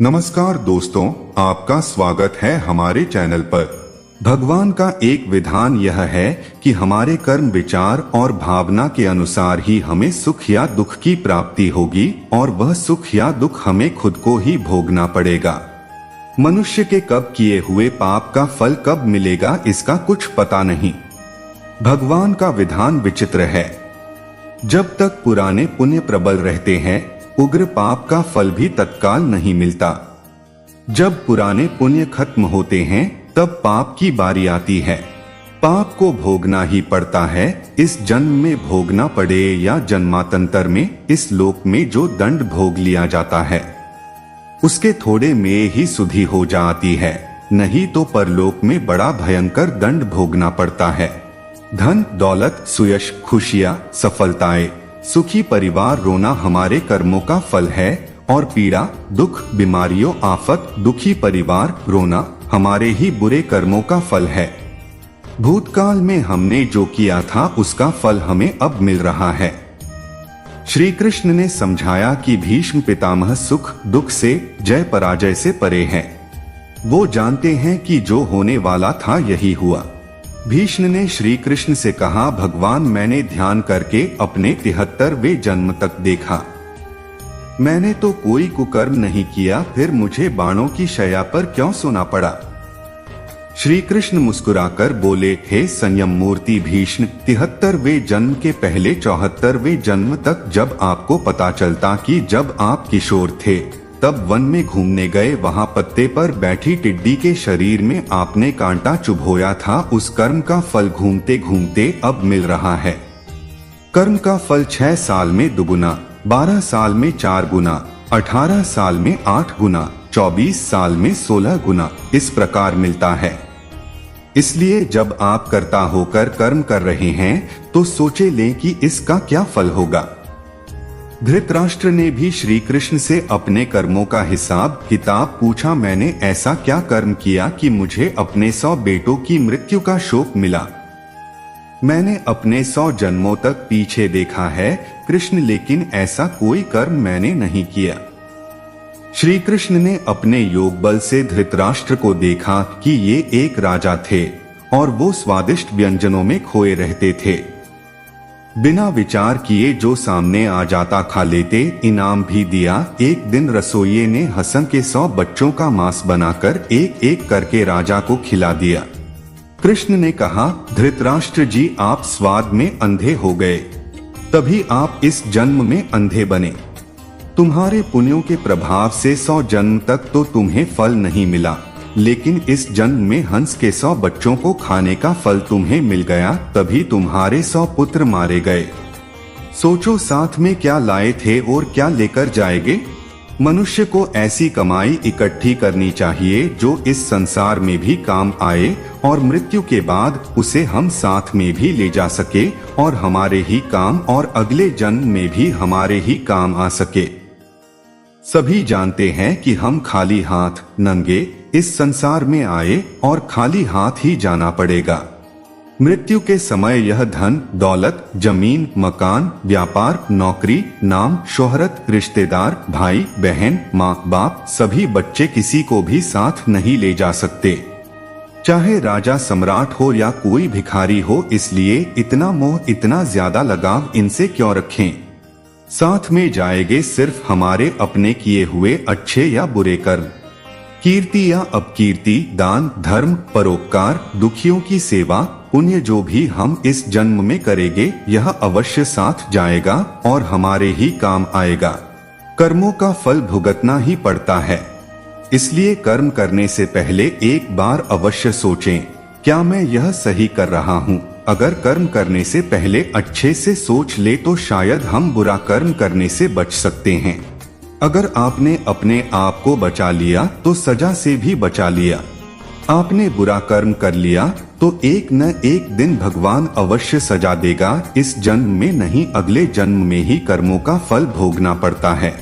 नमस्कार दोस्तों, आपका स्वागत है हमारे चैनल पर। भगवान का एक विधान यह है कि हमारे कर्म, विचार और भावना के अनुसार ही हमें सुख या दुख की प्राप्ति होगी और वह सुख या दुख हमें खुद को ही भोगना पड़ेगा। मनुष्य के कब किए हुए पाप का फल कब मिलेगा इसका कुछ पता नहीं। भगवान का विधान विचित्र है। जब तक पुराने पुण्य प्रबल रहते हैं, उग्र पाप का फल भी तत्काल नहीं मिलता। जब पुराने पुण्य खत्म होते हैं, तब पाप की बारी आती है। पाप को भोगना ही पड़ता है, इस जन्म में भोगना पड़े या जन्मांतर में। इस लोक में जो दंड भोग लिया जाता है, उसके थोड़े में ही सुधि हो जाती है, नहीं तो परलोक में बड़ा भयंकर दंड भोगना पड़ता है। धन, दौलत, सुयश, खुशियां, सफलताएं, सुखी परिवार, रोना हमारे कर्मों का फल है और पीड़ा, दुख, बीमारियों, आफत, दुखी परिवार, रोना हमारे ही बुरे कर्मों का फल है। भूतकाल में हमने जो किया था उसका फल हमें अब मिल रहा है। श्री कृष्ण ने समझाया कि भीष्म पितामह सुख दुख से, जय पराजय से परे हैं। वो जानते हैं कि जो होने वाला था यही हुआ। भीष्म ने श्री कृष्ण से कहा, भगवान, मैंने ध्यान करके अपने 73वें जन्म तक देखा। मैंने तो कोई कुकर्म नहीं किया, फिर मुझे बाणों की शैया पर क्यों सोना पड़ा? श्री कृष्ण मुस्कुराकर बोले, हे संयम मूर्ति भीष्म, 73वें जन्म के पहले 74वें जन्म तक जब आपको पता चलता कि जब आप किशोर थे तब वन में घूमने गए, वहां पत्ते पर बैठी टिड्डी के शरीर में आपने कांटा चुभोया था, उस कर्म का फल घूमते घूमते अब मिल रहा है। कर्म का फल 6 साल में दुगुना, 12 साल में 4 गुना, 18 साल में 8 गुना, 24 साल में 16 गुना इस प्रकार मिलता है। इसलिए जब आप कर्ता होकर कर्म कर रहे हैं तो सोचे लें कि इसका क्या फल होगा। धृतराष्ट्र ने भी श्री कृष्ण से अपने कर्मों का हिसाब किताब पूछा। मैंने ऐसा क्या कर्म किया कि मुझे अपने 100 बेटों की मृत्यु का शोक मिला? मैंने अपने 100 जन्मों तक पीछे देखा है कृष्ण, लेकिन ऐसा कोई कर्म मैंने नहीं किया। श्री कृष्ण ने अपने योग बल से धृतराष्ट्र को देखा कि ये एक राजा थे और वो स्वादिष्ट व्यंजनों में खोए रहते थे। बिना विचार किए जो सामने आ जाता खा लेते, इनाम भी दिया। एक दिन रसोइये ने हसन के 100 बच्चों का मांस बनाकर एक एक करके राजा को खिला दिया। कृष्ण ने कहा, धृतराष्ट्र जी, आप स्वाद में अंधे हो गए, तभी आप इस जन्म में अंधे बने। तुम्हारे पुण्यों के प्रभाव से 100 जन्म तक तो तुम्हें फल नहीं मिला, लेकिन इस जन्म में हंस के 100 बच्चों को खाने का फल तुम्हें मिल गया, तभी तुम्हारे 100 पुत्र मारे गए। सोचो, साथ में क्या लाए थे और क्या लेकर जाएंगे? मनुष्य को ऐसी कमाई इकट्ठी करनी चाहिए जो इस संसार में भी काम आए और मृत्यु के बाद उसे हम साथ में भी ले जा सके और हमारे ही काम और अगले जन्म में भी हमारे ही काम आ सके। सभी जानते हैं कि हम खाली हाथ, नंगे इस संसार में आए और खाली हाथ ही जाना पड़ेगा। मृत्यु के समय यह धन, दौलत, जमीन, मकान, व्यापार, नौकरी, नाम, शोहरत, रिश्तेदार, भाई बहन, माँ बाप, सभी बच्चे, किसी को भी साथ नहीं ले जा सकते, चाहे राजा सम्राट हो या कोई भिखारी हो। इसलिए इतना मोह, इतना ज्यादा लगाव इनसे क्यों रखें? साथ में जाएंगे सिर्फ हमारे अपने किए हुए अच्छे या बुरे कर्म, कीर्ति या अपकीर्ति, दान, धर्म, परोपकार, दुखियों की सेवा, पुण्य जो भी हम इस जन्म में करेंगे यह अवश्य साथ जाएगा और हमारे ही काम आएगा। कर्मों का फल भुगतना ही पड़ता है, इसलिए कर्म करने से पहले एक बार अवश्य सोचें, क्या मैं यह सही कर रहा हूँ? अगर कर्म करने से पहले अच्छे से सोच ले तो शायद हम बुरा कर्म करने से बच सकते हैं। अगर आपने अपने आप को बचा लिया तो सजा से भी बचा लिया। आपने बुरा कर्म कर लिया तो एक न एक दिन भगवान अवश्य सजा देगा। इस जन्म में नहीं, अगले जन्म में ही कर्मों का फल भोगना पड़ता है।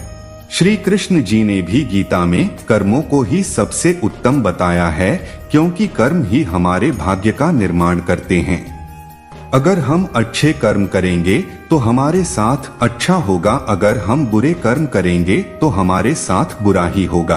श्री कृष्ण जी ने भी गीता में कर्मों को ही सबसे उत्तम बताया है, क्योंकि कर्म ही हमारे भाग्य का निर्माण करते हैं। अगर हम अच्छे कर्म करेंगे तो हमारे साथ अच्छा होगा, अगर हम बुरे कर्म करेंगे तो हमारे साथ बुरा ही होगा।